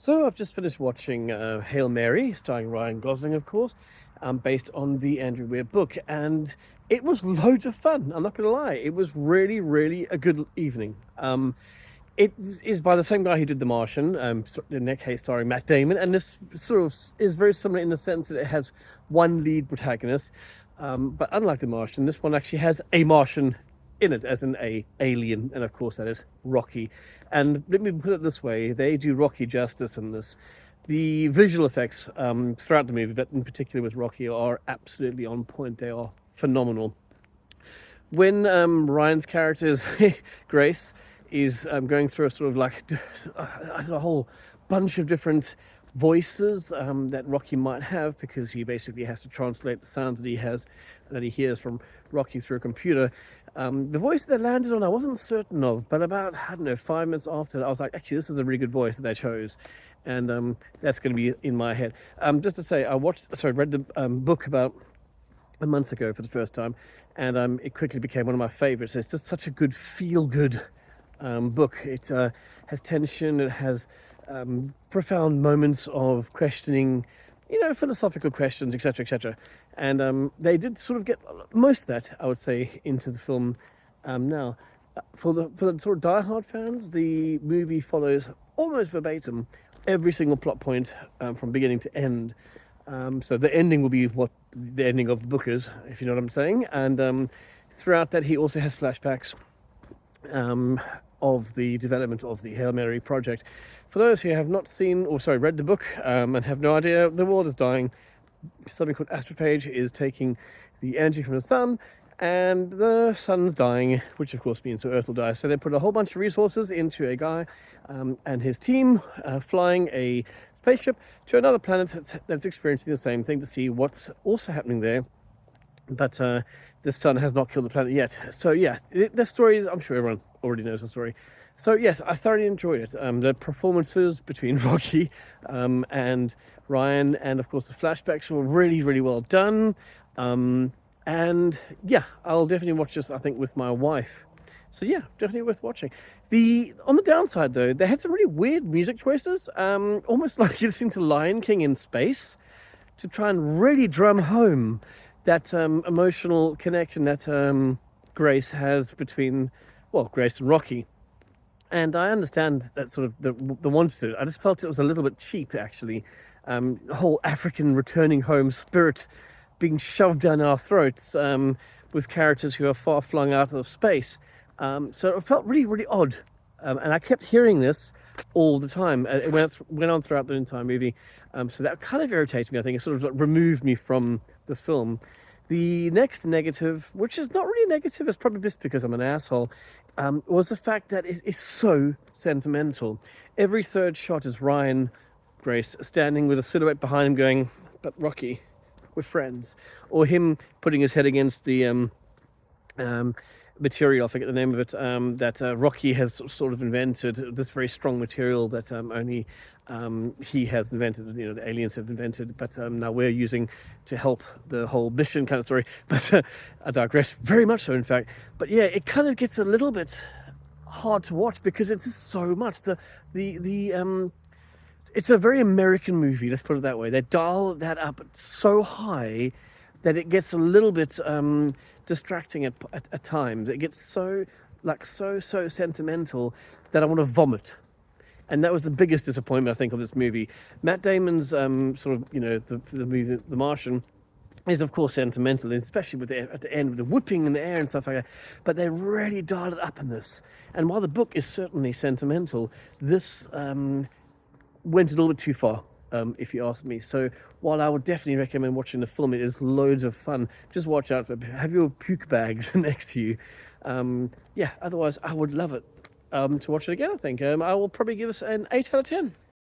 So I've just finished watching Hail Mary, starring Ryan Gosling, of course, based on the Andrew Weir book, and it was loads of fun. I'm not going to lie; it was really, really a good evening. It is by the same guy who did The Martian, in that case starring Matt Damon, and this sort of is very similar in the sense that it has one lead protagonist, but unlike The Martian, this one actually has a Martian in it, as in a alien, and of course that is Rocky. And let me put it this way: they do Rocky justice in this. The visual effects throughout the movie, but in particular with Rocky, are absolutely on point. They are phenomenal. When Ryan's character is Grace is going through a sort of like a whole bunch of different voices that Rocky might have, because he basically has to translate the sounds that he hears from Rocky through a computer. The voice that landed on I wasn't certain of, but about, I don't know, 5 minutes after, I was like, actually, this is a really good voice that they chose, and that's going to be in my head. Just to say, I read the book about a month ago for the first time, and it quickly became one of my favorites. It's just such a good feel-good book. It has tension. It has profound moments of questioning, philosophical questions, etc., etc. And they did sort of get most of that, I would say, into the film. Now, for the sort of diehard fans, the movie follows almost verbatim every single plot point from beginning to end. So the ending will be what the ending of the book is, if you know what I'm saying. And throughout that, he also has flashbacks of the development of the Hail Mary project. For those who have not read the book and have no idea, the world is dying. Something called astrophage is taking the energy from the sun, and the sun's dying, which of course means the Earth will die. So they put a whole bunch of resources into a guy and his team flying a spaceship to another planet that's experiencing the same thing to see what's also happening there. But the sun has not killed the planet yet. So yeah, the story is, I'm sure everyone already knows the story. So yes, I thoroughly enjoyed it. The performances between Rocky and Ryan, and of course the flashbacks, were really, really well done. And yeah, I'll definitely watch this, I think, with my wife. So yeah, definitely worth watching. On the downside though, they had some really weird music choices, almost like you listening to Lion King in space, to try and really drum home that emotional connection that Grace has between, Grace and Rocky. And I understand that sort of the want to. I just felt it was a little bit cheap, actually. The whole African returning home spirit being shoved down our throats with characters who are far flung out of space. So it felt really, really odd. And I kept hearing this all the time. It went on throughout the entire movie. So that kind of irritated me, I think. It sort of removed me from the film. The next negative, which is not really a negative, it's probably just because I'm an asshole, was the fact that it is so sentimental. Every third shot is Ryan Grace standing with a silhouette behind him going, "But Rocky, we're friends." Or him putting his head against the material, I forget the name of it, that Rocky has sort of invented, this very strong material that only he has invented, the aliens have invented, but now we're using to help the whole mission kind of story. But I digress very much so, in fact. But yeah, it kind of gets a little bit hard to watch because it's just so much. It's a very American movie, let's put it that way. They dial that up so high that it gets a little bit distracting at times. It gets so sentimental that I want to vomit. And that was the biggest disappointment, I think, of this movie. Matt Damon's the movie The Martian is, of course, sentimental, especially at the end with the whooping in the air and stuff like that. But they really dialed it up in this. And while the book is certainly sentimental, this went a little bit too far, if you ask me. So while I would definitely recommend watching the film, it is loads of fun. Just watch out for it. Have your puke bags next to you. Otherwise I would love it to watch it again, I think. I will probably give us an 8 out of 10.